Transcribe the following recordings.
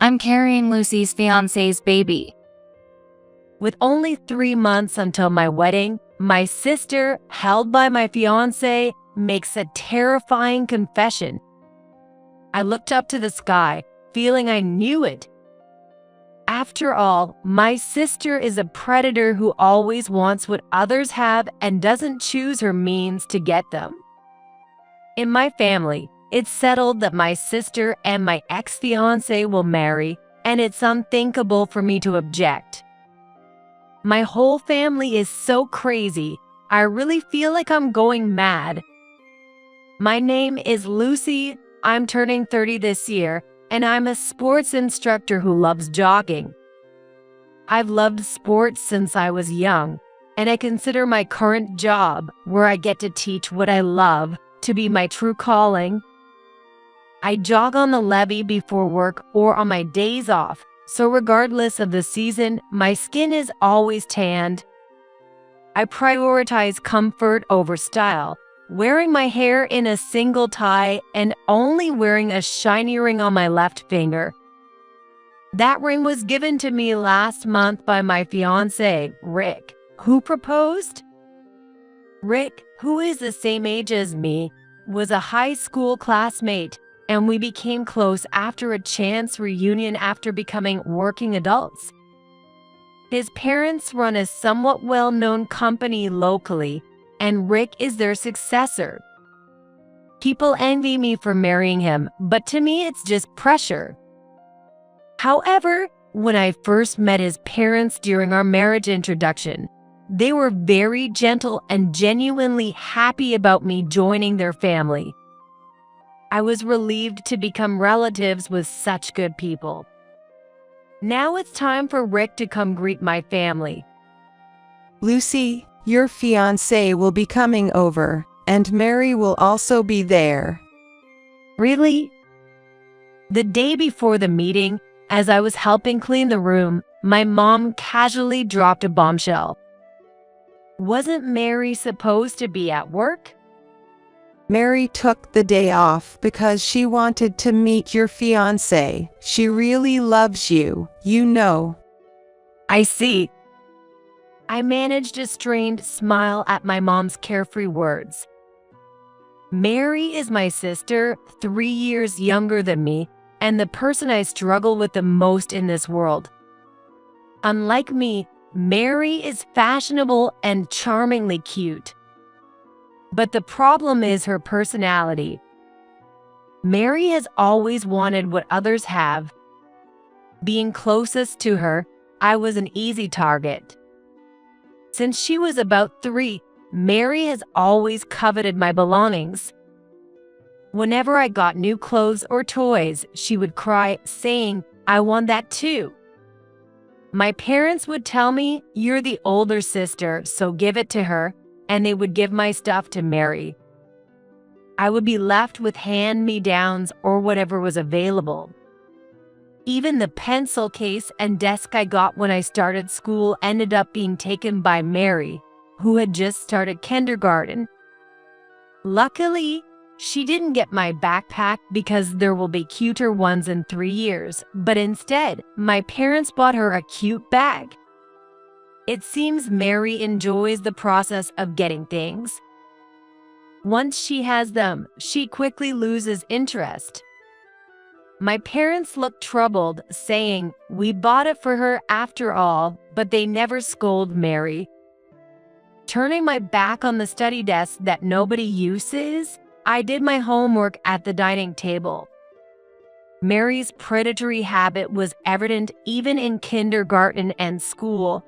I'm carrying Lucy's fiance's baby. With only 3 months until my wedding, my sister, held by my fiance, makes a terrifying confession. I looked up to the sky, feeling I knew it. After all, my sister is a predator who always wants what others have and doesn't choose her means to get them. In my family, it's settled that my sister and my ex-fiance will marry, and it's unthinkable for me to object. My whole family is so crazy, I really feel like I'm going mad. My name is Lucy, I'm turning 30 this year, and I'm a sports instructor who loves jogging. I've loved sports since I was young, and I consider my current job, where I get to teach what I love, to be my true calling. I jog on the levee before work or on my days off, so regardless of the season, my skin is always tanned. I prioritize comfort over style, wearing my hair in a single tie and only wearing a shiny ring on my left finger. That ring was given to me last month by my fiance, Rick, who proposed. Rick, who is the same age as me, was a high school classmate, and we became close after a chance reunion after becoming working adults. His parents run a somewhat well-known company locally, and Rick is their successor. People envy me for marrying him, but to me it's just pressure. However, when I first met his parents during our marriage introduction, they were very gentle and genuinely happy about me joining their family. I was relieved to become relatives with such good people. Now it's time for Rick to come greet my family. Lucy, your fiancé will be coming over, and Mary will also be there. Really? The day before the meeting, as I was helping clean the room, my mom casually dropped a bombshell. Wasn't Mary supposed to be at work? Mary took the day off because she wanted to meet your fiancé. She really loves you, you know. I see. I managed a strained smile at my mom's carefree words. Mary is my sister, 3 years younger than me, and the person I struggle with the most in this world. Unlike me, Mary is fashionable and charmingly cute. But the problem is her personality. Mary has always wanted what others have. Being closest to her, I was an easy target. Since she was about 3, Mary has always coveted my belongings. Whenever I got new clothes or toys, she would cry, saying, "I want that too." My parents would tell me, "You're the older sister, so give it to her," and they would give my stuff to Mary. I would be left with hand-me-downs or whatever was available. Even the pencil case and desk I got when I started school ended up being taken by Mary, who had just started kindergarten. Luckily, she didn't get my backpack because there will be cuter ones in 3 years, but instead, my parents bought her a cute bag. It seems Mary enjoys the process of getting things. Once she has them, she quickly loses interest. My parents looked troubled, saying, "We bought it for her after all," but they never scold Mary. Turning my back on the study desk that nobody uses, I did my homework at the dining table. Mary's predatory habit was evident even in kindergarten and school.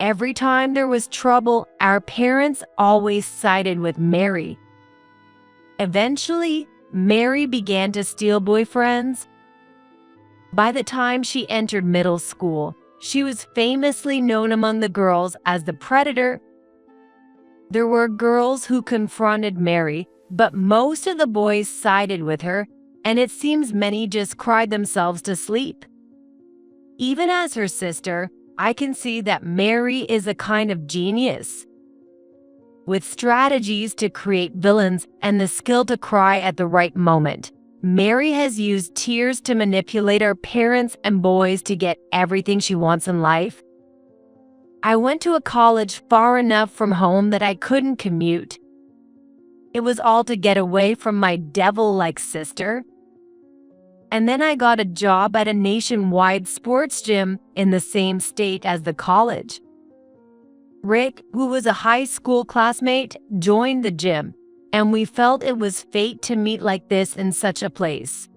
Every time there was trouble, our parents always sided with Mary. Eventually, Mary began to steal boyfriends. By the time she entered middle school, she was famously known among the girls as the predator. There were girls who confronted Mary, but most of the boys sided with her, and it seems many just cried themselves to sleep. Even as her sister, I can see that Mary is a kind of genius, with strategies to create villains and the skill to cry at the right moment. Mary has used tears to manipulate our parents and boys to get everything she wants in life. I went to a college far enough from home that I couldn't commute. It was all to get away from my devil-like sister. And then I got a job at a nationwide sports gym in the same state as the college. Rick, who was a high school classmate, joined the gym, and we felt it was fate to meet like this in such a place.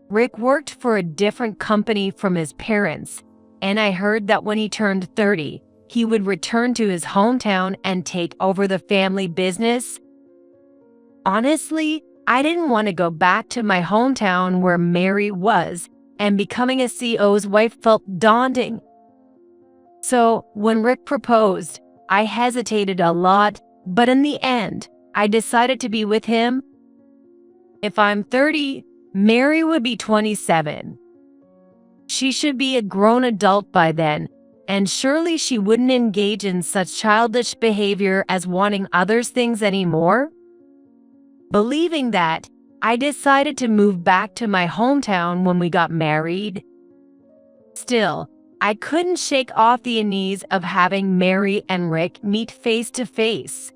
Rick worked for a different company from his parents, and I heard that when he turned 30, he would return to his hometown and take over the family business. Honestly, I didn't want to go back to my hometown where Mary was, and becoming a CEO's wife felt daunting. So, when Rick proposed, I hesitated a lot, but in the end, I decided to be with him. If I'm 30, Mary would be 27. She should be a grown adult by then, and surely she wouldn't engage in such childish behavior as wanting others' things anymore. Believing that, I decided to move back to my hometown when we got married. Still, I couldn't shake off the unease of having Mary and Rick meet face to face.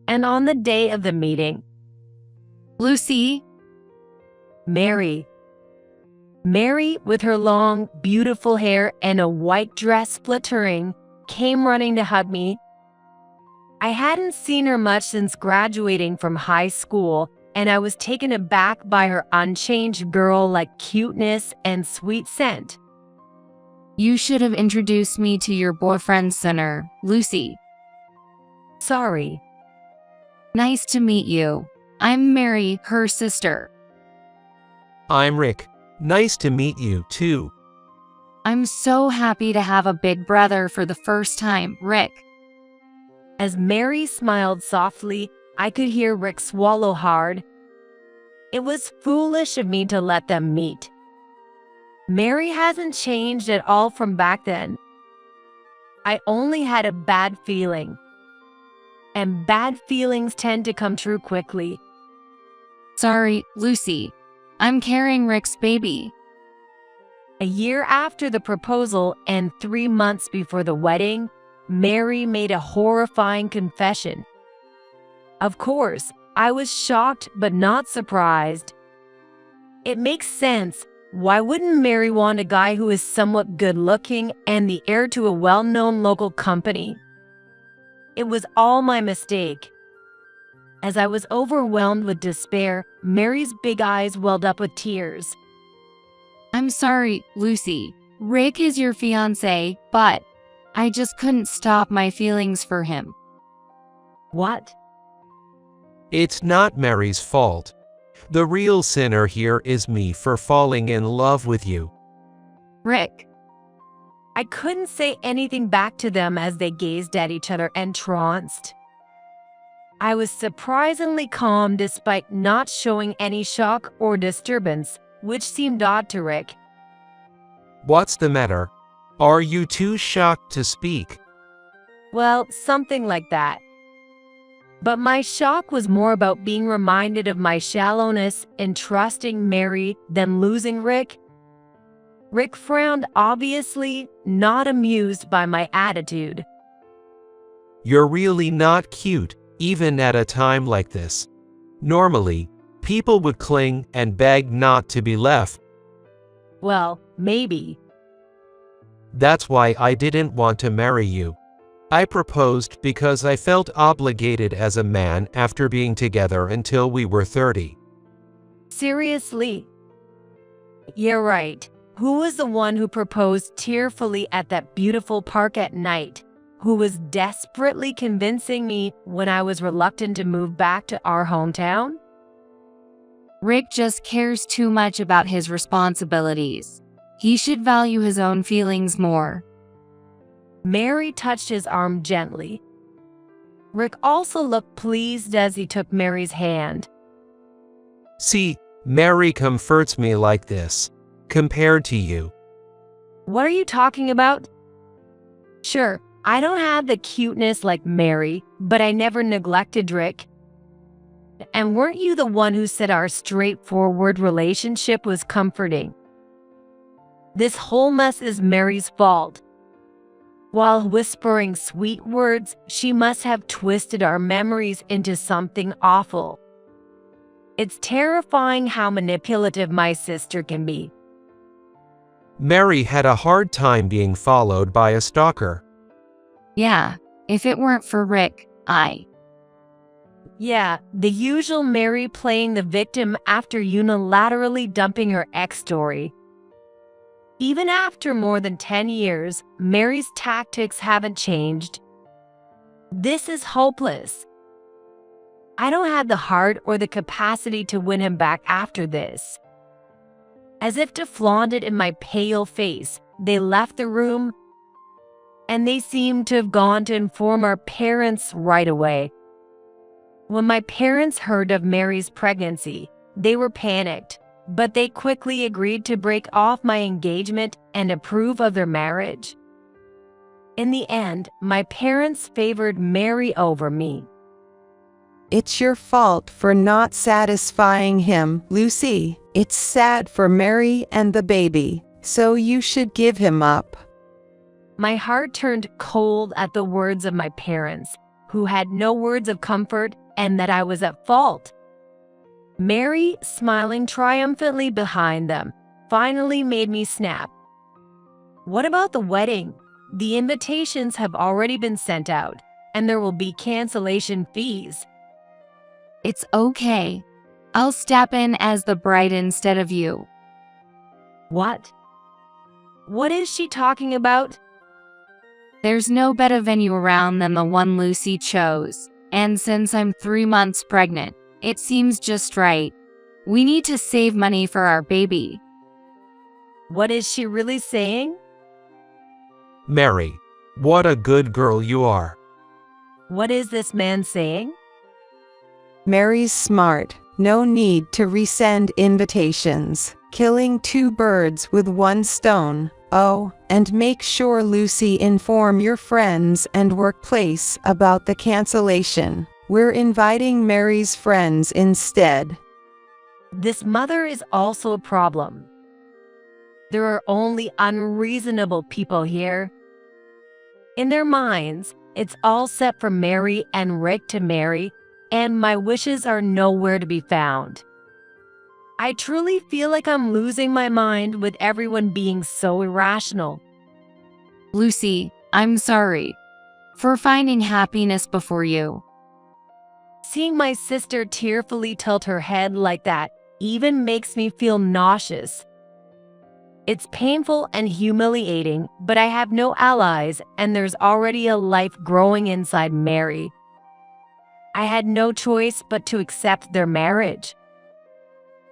And on the day of the meeting, Lucy, Mary, with her long, beautiful hair and a white dress splittering, came running to hug me. I hadn't seen her much since graduating from high school, and I was taken aback by her unchanged girl-like cuteness and sweet scent. you should have introduced me to your boyfriend sooner, Lucy. Sorry. Nice to meet you. I'm Mary, her sister. I'm Rick. Nice to meet you, too. I'm so happy to have a big brother for the first time, Rick. As Mary smiled softly, I could hear Rick swallow hard. It was foolish of me to let them meet. Mary hasn't changed at all from back then. I only had a bad feeling. And bad feelings tend to come true quickly. Sorry, Lucy. I'm carrying Rick's baby. A year after the proposal and 3 months before the wedding, Mary made a horrifying confession. Of course, I was shocked but not surprised. It makes sense. Why wouldn't Mary want a guy who is somewhat good-looking and the heir to a well-known local company? It was all my mistake. As I was overwhelmed with despair, Mary's big eyes welled up with tears. I'm sorry, Lucy. Rick is your fiance, but I just couldn't stop my feelings for him. What? It's not Mary's fault. The real sinner here is me for falling in love with you. Rick. I couldn't say anything back to them as they gazed at each other entranced. I was surprisingly calm despite not showing any shock or disturbance, which seemed odd to Rick. What's the matter? Are you too shocked to speak? Well, something like that. But my shock was more about being reminded of my shallowness in trusting Mary than losing Rick. Rick frowned, obviously not amused by my attitude. You're really not cute, even at a time like this. Normally, people would cling and beg not to be left. Well, maybe. That's why I didn't want to marry you. I proposed because I felt obligated as a man after being together until we were 30. Seriously? You're right. Who was the one who proposed tearfully at that beautiful park at night? Who was desperately convincing me when I was reluctant to move back to our hometown? Rick just cares too much about his responsibilities. He should value his own feelings more. Mary touched his arm gently. Rick also looked pleased as he took Mary's hand. See, Mary comforts me like this, compared to you. What are you talking about? Sure, I don't have the cuteness like Mary, but I never neglected Rick. And weren't you the one who said our straightforward relationship was comforting? This whole mess is Mary's fault. While whispering sweet words, she must have twisted our memories into something awful. It's terrifying how manipulative my sister can be. Mary had a hard time being followed by a stalker. Yeah, if it weren't for Rick, Yeah, the usual Mary playing the victim after unilaterally dumping her ex story. Even after more than 10 years, Mary's tactics haven't changed. This is hopeless. I don't have the heart or the capacity to win him back after this. As if to flaunt it in my pale face, they left the room, and they seemed to have gone to inform our parents right away. When my parents heard of Mary's pregnancy, they were panicked, but they quickly agreed to break off my engagement and approve of their marriage. In the end, my parents favored Mary over me. It's your fault for not satisfying him, Lucy. It's sad for Mary and the baby, so you should give him up. My heart turned cold at the words of my parents, who had no words of comfort and that I was at fault. Mary, smiling triumphantly behind them, finally made me snap. What about the wedding? The invitations have already been sent out, and there will be cancellation fees. It's okay. I'll step in as the bride instead of you. What? What is she talking about? There's no better venue around than the one Lucy chose. And since I'm 3 months pregnant, it seems just right. We need to save money for our baby. What is she really saying? Mary, what a good girl you are. What is this man saying? Mary's smart. No need to resend invitations. Killing 2 birds with 1 stone. Oh, and make sure Lucy inform your friends and workplace about the cancellation. We're inviting Mary's friends instead. This mother is also a problem. There are only unreasonable people here. In their minds, it's all set for Mary and Rick to marry, and my wishes are nowhere to be found. I truly feel like I'm losing my mind with everyone being so irrational. Lucy, I'm sorry for finding happiness before you. Seeing my sister tearfully tilt her head like that even makes me feel nauseous. It's painful and humiliating, but I have no allies, and there's already a life growing inside Mary. I had no choice but to accept their marriage.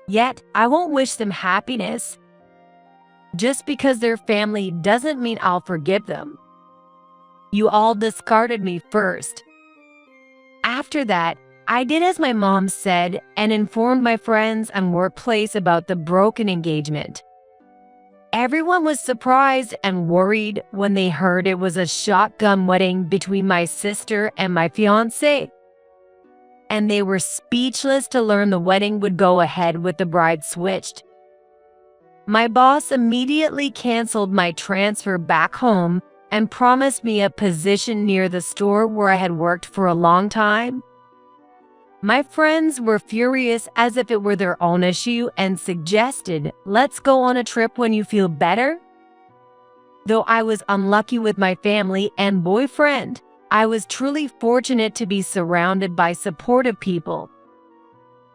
Yet, I won't wish them happiness. Just because they're family doesn't mean I'll forgive them. You all discarded me first. After that, I did as my mom said and informed my friends and workplace about the broken engagement. Everyone was surprised and worried when they heard it was a shotgun wedding between my sister and my fiance. And they were speechless to learn the wedding would go ahead with the bride switched. My boss immediately canceled my transfer back home and promised me a position near the store where I had worked for a long time. My friends were furious as if it were their own issue and suggested, let's go on a trip when you feel better. Though I was unlucky with my family and boyfriend, I was truly fortunate to be surrounded by supportive people.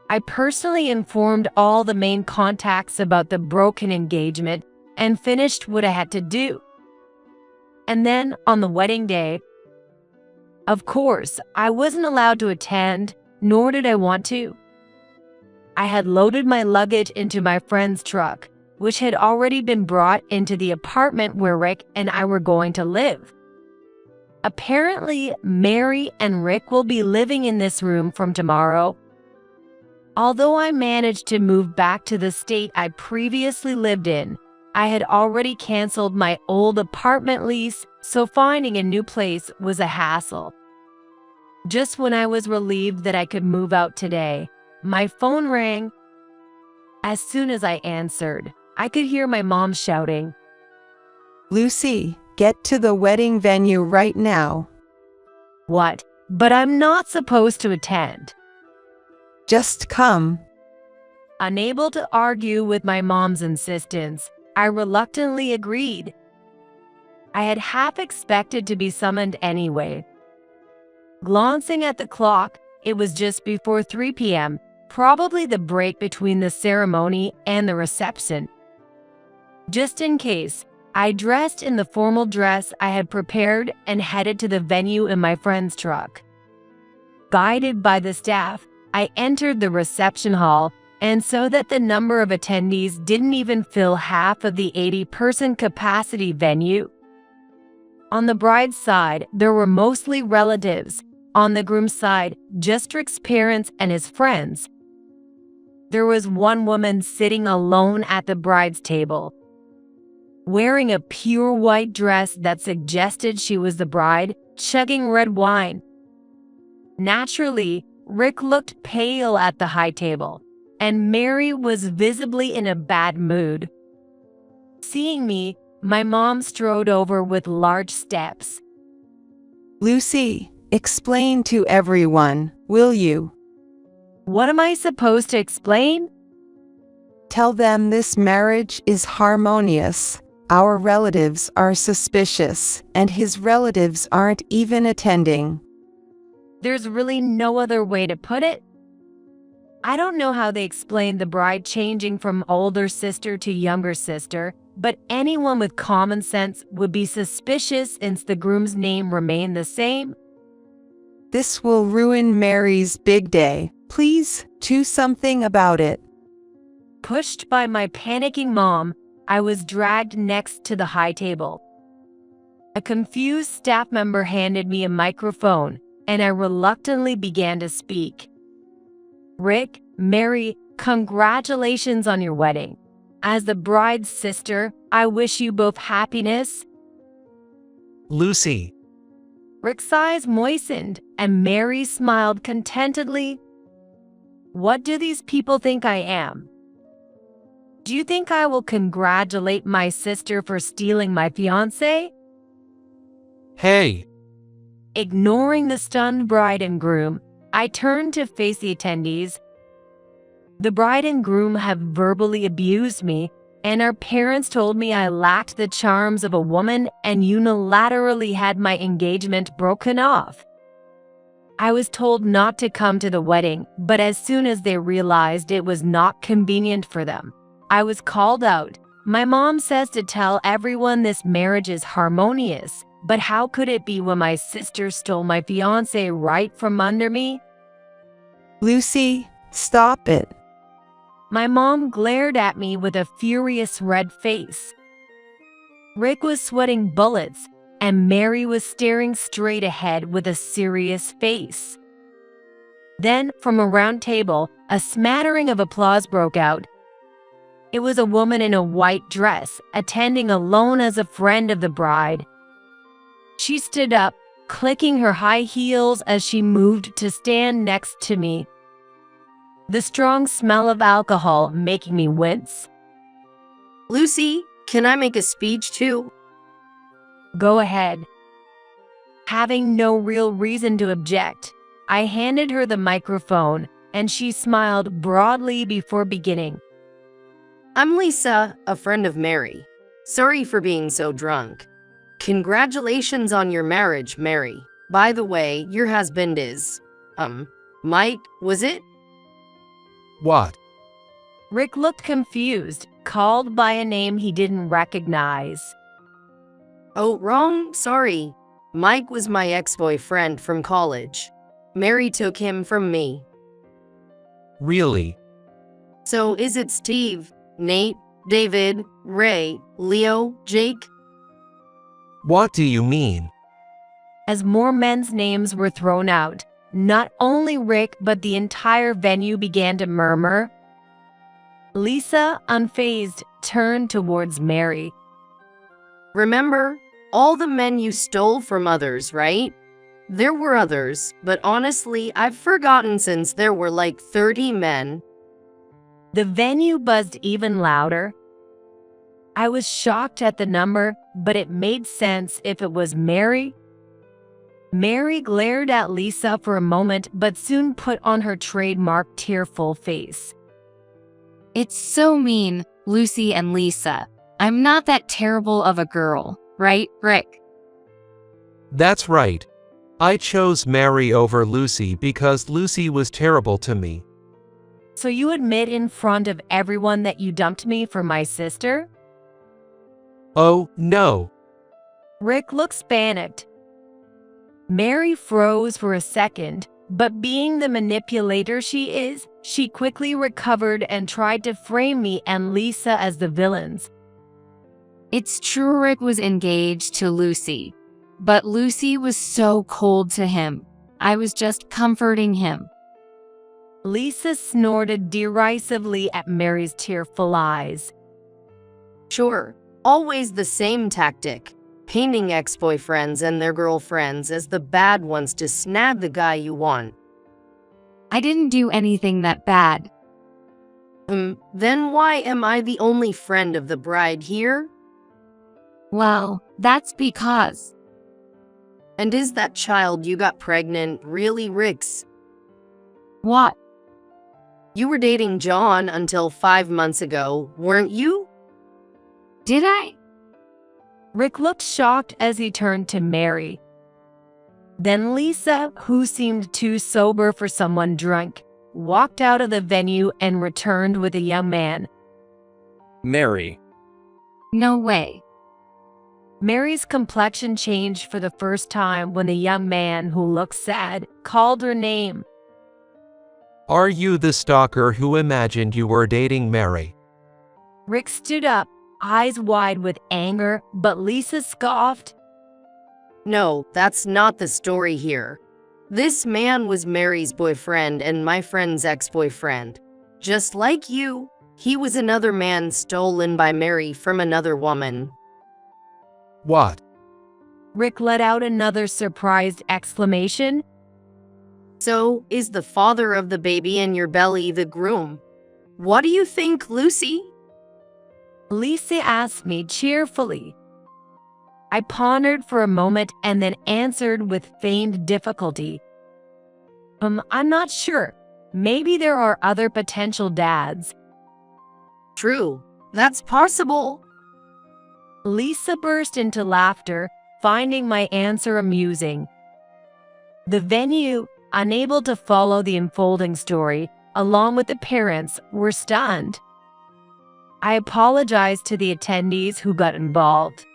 I personally informed all the main contacts about the broken engagement and finished what I had to do. And then on the wedding day, of course, I wasn't allowed to attend, nor did I want to. I had loaded my luggage into my friend's truck, which had already been brought into the apartment where Rick and I were going to live. Apparently, Mary and Rick will be living in this room from tomorrow. Although I managed to move back to the state I previously lived in, I had already canceled my old apartment lease, so finding a new place was a hassle. Just when I was relieved that I could move out today, my phone rang. As soon as I answered, I could hear my mom shouting, Lucy, get to the wedding venue right now. "What? But I'm not supposed to attend." Just come. Unable to argue with my mom's insistence, I reluctantly agreed. I had half expected to be summoned anyway. Glancing at the clock, it was just before 3 p.m., probably the break between the ceremony and the reception. Just in case, I dressed in the formal dress I had prepared and headed to the venue in my friend's truck. Guided by the staff, I entered the reception hall and saw that the number of attendees didn't even fill half of the 80-person capacity venue. On the bride's side, there were mostly relatives. On the groom's side, just Rick's parents and his friends. There was one woman sitting alone at the bride's table, wearing a pure white dress that suggested she was the bride, chugging red wine. Naturally, Rick looked pale at the high table, and Mary was visibly in a bad mood. Seeing me, my mom strode over with large steps. Lucy, explain to everyone, will you? What am I supposed to explain? Tell them this marriage is harmonious. Our relatives are suspicious, and his relatives aren't even attending. There's really no other way to put it. I don't know how they explained the bride changing from older sister to younger sister, but anyone with common sense would be suspicious since the groom's name remained the same. This will ruin Mary's big day. Please, do something about it. Pushed by my panicking mom, I was dragged next to the high table. A confused staff member handed me a microphone, and I reluctantly began to speak. Rick, Mary, congratulations on your wedding. As the bride's sister, I wish you both happiness. Lucy, Rick's eyes moistened, and Mary smiled contentedly. What do these people think I am? Do you think I will congratulate my sister for stealing my fiance? hey, Ignoring the stunned bride and groom, I turned to face the attendees. The bride and groom have verbally abused me, and our parents told me I lacked the charms of a woman and unilaterally had my engagement broken off. I was told not to come to the wedding, but as soon as they realized it was not convenient for them, I was called out. My mom says to tell everyone this marriage is harmonious, but how could it be when my sister stole my fiance right from under me? Lucy, stop it. My mom glared at me with a furious red face. Rick was sweating bullets, and Mary was staring straight ahead with a serious face. Then, from a round table, a smattering of applause broke out. It was a woman in a white dress, attending alone as a friend of the bride. She stood up, clicking her high heels as she moved to stand next to me, the strong smell of alcohol making me wince. Lucy, can I make a speech too? Go ahead. Having no real reason to object, I handed her the microphone, and she smiled broadly before beginning. I'm Lisa, a friend of Mary. Sorry for being so drunk. Congratulations on your marriage, Mary. By the way, your husband is, Mike, was it? what? Rick looked confused, called by a name he didn't recognize. Oh, wrong, sorry. Mike was my ex-boyfriend from college. Mary took him from me. Really? So is it Steve, Nate, David, Ray, Leo, Jake? What do you mean? As more men's names were thrown out, not only Rick but the entire venue began to murmur. Lisa, unfazed, turned towards Mary. Remember, all the men you stole from others, right? There were others, but honestly, I've forgotten since there were like 30 men. The venue buzzed even louder. I was shocked at the number, but it made sense if it was Mary. Mary glared at Lisa for a moment, but soon put on her trademark tearful face. It's so mean, Lucy and Lisa. I'm not that terrible of a girl, right, Rick? That's right. I chose Mary over Lucy because Lucy was terrible to me. So you admit in front of everyone that you dumped me for my sister? Oh, no. Rick looks panicked. Mary froze for a second, but being the manipulator she is, she quickly recovered and tried to frame me and Lisa as the villains. It's true Rick was engaged to Lucy, but Lucy was so cold to him. I was just comforting him. Lisa snorted derisively at Mary's tearful eyes. Sure, always the same tactic. Painting ex-boyfriends and their girlfriends as the bad ones to snag the guy you want. I didn't do anything that bad. Then why am I the only friend of the bride here? Well, that's because. And is that child you got pregnant really Rick's? What? You were dating John until 5 months ago, weren't you? Did I? Rick looked shocked as he turned to Mary. Then Lisa, who seemed too sober for someone drunk, walked out of the venue and returned with a young man. Mary. No way. Mary's complexion changed for the first time when the young man, who looked sad, called her name. Are you the stalker who imagined you were dating Mary? Rick stood up, eyes wide with anger, but Lisa scoffed. No, that's not the story here. This man was Mary's boyfriend and my friend's ex-boyfriend. Just like you, he was another man stolen by Mary from another woman. What? Rick let out another surprised exclamation. So, is the father of the baby in your belly the groom? What do you think, Lucy? Lisa asked me cheerfully. I pondered for a moment and then answered with feigned difficulty. I'm not sure. Maybe there are other potential dads. True, that's possible. Lisa burst into laughter, finding my answer amusing. The venue, unable to follow the unfolding story, along with the parents, were stunned. I apologized to the attendees who got involved.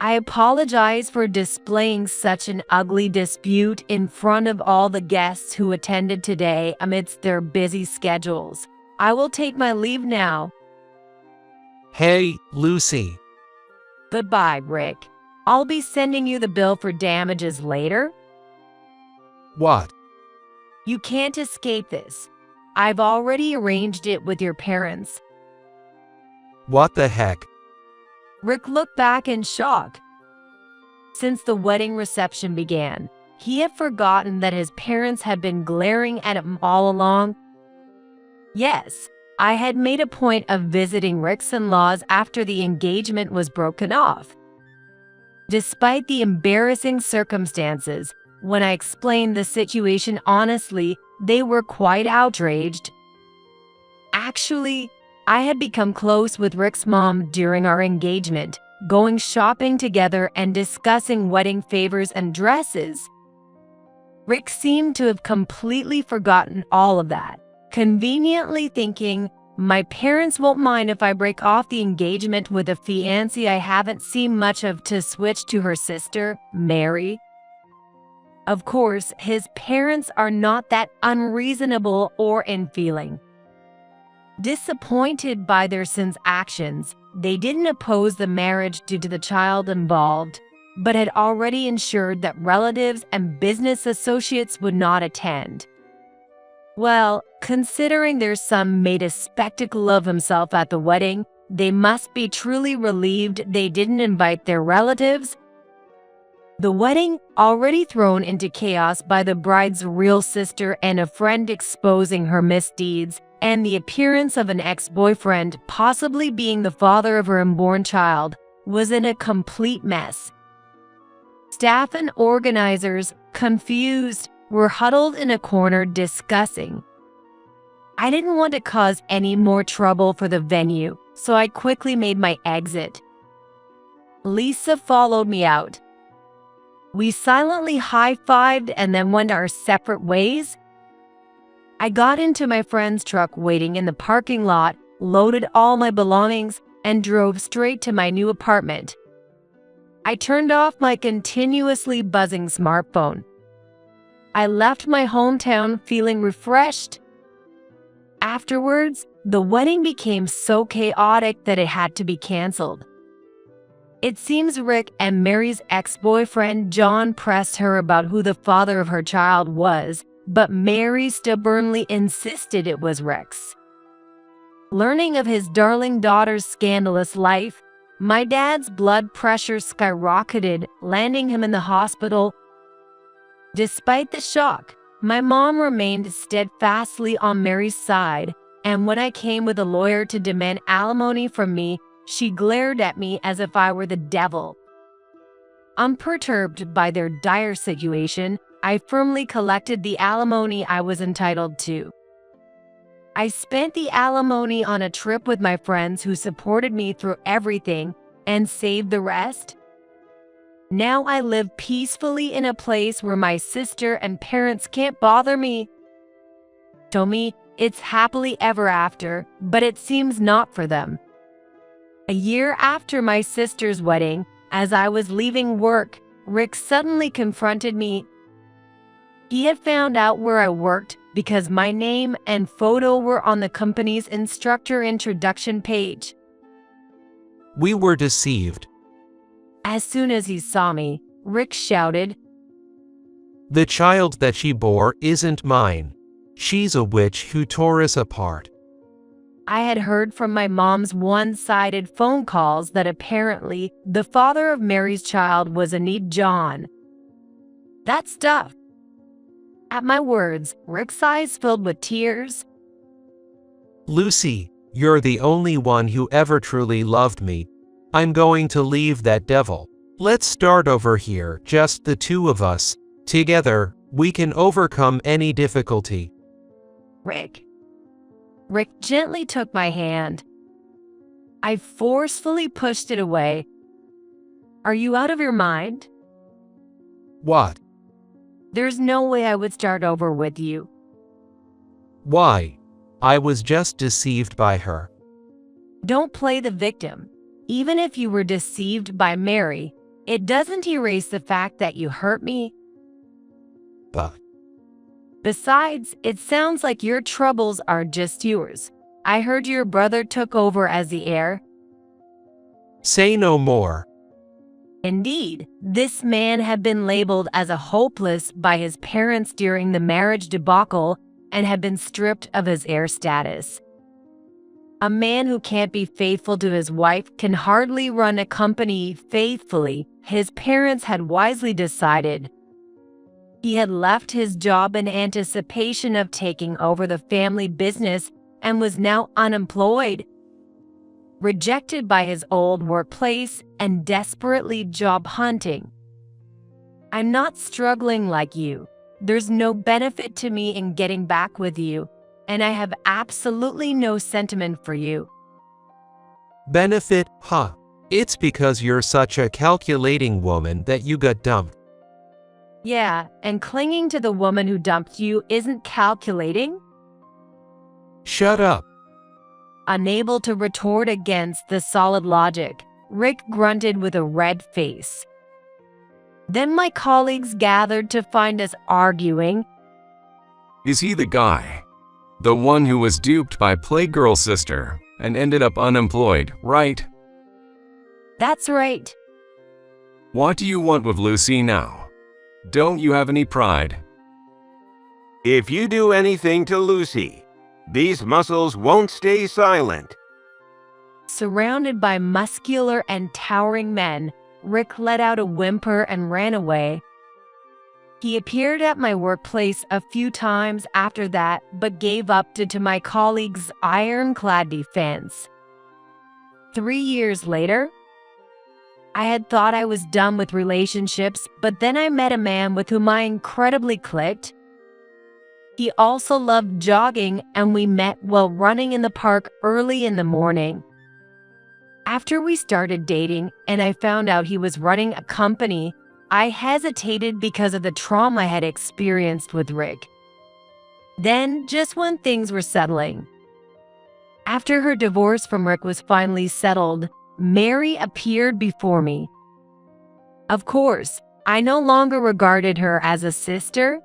I apologize for displaying such an ugly dispute in front of all the guests who attended today amidst their busy schedules. I will take my leave now. Hey, Lucy. Goodbye, Rick. I'll be sending you the bill for damages later. What? You can't escape this. I've already arranged it with your parents. What the heck? Rick looked back in shock. Since the wedding reception began, he had forgotten that his parents had been glaring at him all along. Yes, I had made a point of visiting Rick's in-laws after the engagement was broken off. Despite the embarrassing circumstances, when I explained the situation honestly, they were quite outraged. Actually, I had become close with Rick's mom during our engagement, going shopping together and discussing wedding favors and dresses. Rick seemed to have completely forgotten all of that, conveniently thinking, my parents won't mind if I break off the engagement with a fiance I haven't seen much of to switch to her sister, Mary. Of course, his parents are not that unreasonable or unfeeling. Disappointed by their son's actions, they didn't oppose the marriage due to the child involved, but had already ensured that relatives and business associates would not attend. Well, considering their son made a spectacle of himself at the wedding, they must be truly relieved they didn't invite their relatives. The wedding, already thrown into chaos by the bride's real sister and a friend exposing her misdeeds, and the appearance of an ex-boyfriend possibly being the father of her unborn child, was in a complete mess. Staff and organizers, confused, were huddled in a corner discussing. I didn't want to cause any more trouble for the venue, so I quickly made my exit. Lisa followed me out. We silently high-fived and then went our separate ways. I got into my friend's truck waiting in the parking lot, loaded all my belongings, and drove straight to my new apartment. I turned off my continuously buzzing smartphone. I left my hometown feeling refreshed. Afterwards, the wedding became so chaotic that it had to be canceled. It seems Rick and Mary's ex-boyfriend John pressed her about who the father of her child was, but Mary stubbornly insisted it was Rick's. Learning of his darling daughter's scandalous life, my dad's blood pressure skyrocketed, landing him in the hospital. Despite the shock, my mom remained steadfastly on Mary's side, and when I came with a lawyer to demand alimony from me, she glared at me as if I were the devil. Unperturbed by their dire situation, I firmly collected the alimony I was entitled to. I spent the alimony on a trip with my friends who supported me through everything and saved the rest. Now I live peacefully in a place where my sister and parents can't bother me. To me, it's happily ever after, but it seems not for them. A year after my sister's wedding, as I was leaving work, Rick suddenly confronted me. He had found out where I worked because my name and photo were on the company's instructor introduction page. We were deceived. As soon as he saw me, Rick shouted, The child that she bore isn't mine. She's a witch who tore us apart. I had heard from my mom's one-sided phone calls that apparently the father of Mary's child was indeed John. That stuff. At my words, Rick's eyes filled with tears. Lucy, you're the only one who ever truly loved me. I'm going to leave that devil. Let's start over here, just the two of us. Together, we can overcome any difficulty. Rick gently took my hand. I forcefully pushed it away. Are you out of your mind? What? There's no way I would start over with you. Why? I was just deceived by her. Don't play the victim. Even if you were deceived by Mary, it doesn't erase the fact that you hurt me. But Besides, it sounds like your troubles are just yours. I heard your brother took over as the heir. say no more. Indeed, this man had been labeled as a hopeless by his parents during the marriage debacle and had been stripped of his heir status. A man who can't be faithful to his wife can hardly run a company faithfully, his parents had wisely decided. He had left his job in anticipation of taking over the family business and was now unemployed, rejected by his old workplace and desperately job hunting. I'm not struggling like you. There's no benefit to me in getting back with you, and I have absolutely no sentiment for you. Benefit, huh? It's because you're such a calculating woman that you got dumped. Yeah, and clinging to the woman who dumped you isn't calculating? Shut up. Unable to retort against the solid logic, Rick grunted with a red face. Then my colleagues gathered to find us arguing. Is he the guy? The one who was duped by Playgirl's sister and ended up unemployed, right? That's right. What do you want with Lucy now? Don't you have any pride? If you do anything to Lucy, these muscles won't stay silent. Surrounded by muscular and towering men, Rick let out a whimper and ran away. He appeared at my workplace a few times after that, but gave up due to my colleague's ironclad defense. 3 years later, I had thought I was done with relationships, but then I met a man with whom I incredibly clicked. He also loved jogging, and we met while running in the park early in the morning. After we started dating and I found out he was running a company, I hesitated because of the trauma I had experienced with Rick. Then, just when things were settling, after her divorce from Rick was finally settled, Mary appeared before me. Of course, I no longer regarded her as a sister.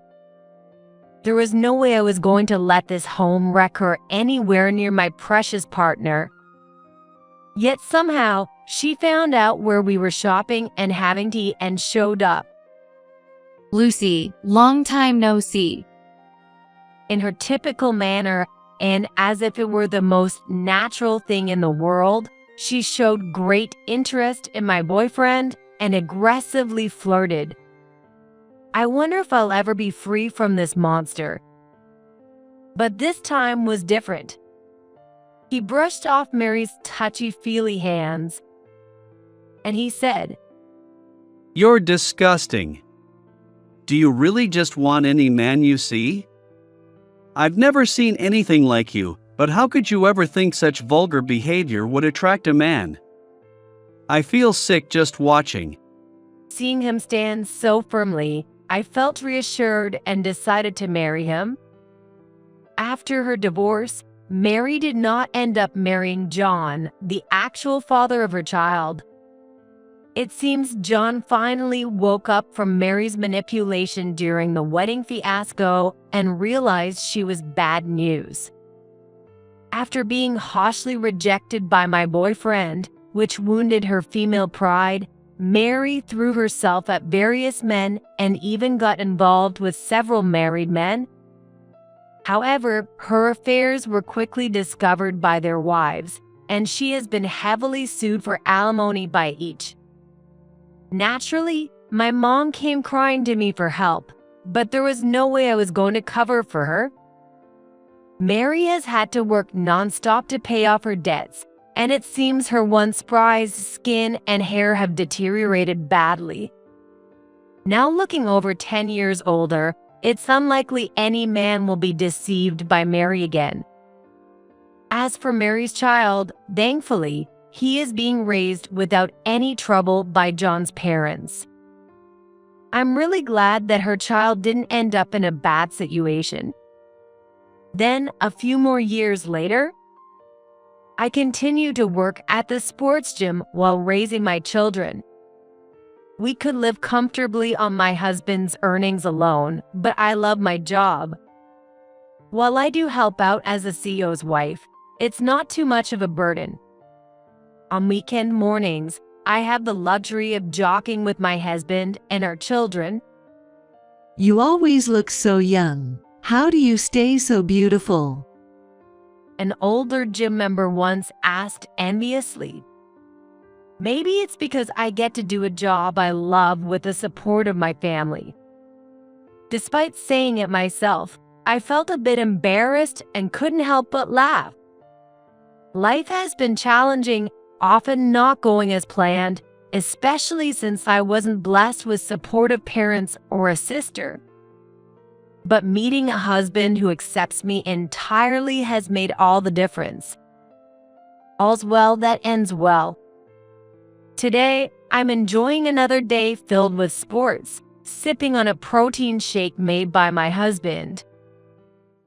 There was no way I was going to let this home wreck her anywhere near my precious partner. Yet somehow, she found out where we were shopping and having tea and showed up. Lucy, long time no see. In her typical manner, and as if it were the most natural thing in the world, she showed great interest in my boyfriend and aggressively flirted. I wonder if I'll ever be free from this monster. But this time was different. He brushed off Mary's touchy-feely hands, and he said, "You're disgusting. Do you really just want any man you see? I've never seen anything like you, but how could you ever think such vulgar behavior would attract a man? I feel sick just watching." Seeing him stand so firmly, I felt reassured and decided to marry him. After her divorce, Mary did not end up marrying John, the actual father of her child. It seems John finally woke up from Mary's manipulation during the wedding fiasco and realized she was bad news. After being harshly rejected by my boyfriend, which wounded her female pride, Mary threw herself at various men and even got involved with several married men. However, her affairs were quickly discovered by their wives, and she has been heavily sued for alimony by each. Naturally, my mom came crying to me for help, but there was no way I was going to cover for her. Mary has had to work nonstop to pay off her debts, and it seems her once prized skin and hair have deteriorated badly. Now looking over 10 years older, it's unlikely any man will be deceived by Mary again. As for Mary's child, thankfully, he is being raised without any trouble by John's parents. I'm really glad that her child didn't end up in a bad situation. Then, a few more years later, I continued to work at the sports gym while raising my children. We could live comfortably on my husband's earnings alone, but I love my job. While I do help out as a CEO's wife, it's not too much of a burden. On weekend mornings, I have the luxury of jogging with my husband and our children. You always look so young. How do you stay so beautiful? An older gym member once asked enviously. Maybe it's because I get to do a job I love with the support of my family. Despite saying it myself, I felt a bit embarrassed and couldn't help but laugh. Life has been challenging, often not going as planned, especially since I wasn't blessed with supportive parents or a sister. But meeting a husband who accepts me entirely has made all the difference. All's well that ends well. Today, I'm enjoying another day filled with sports, sipping on a protein shake made by my husband.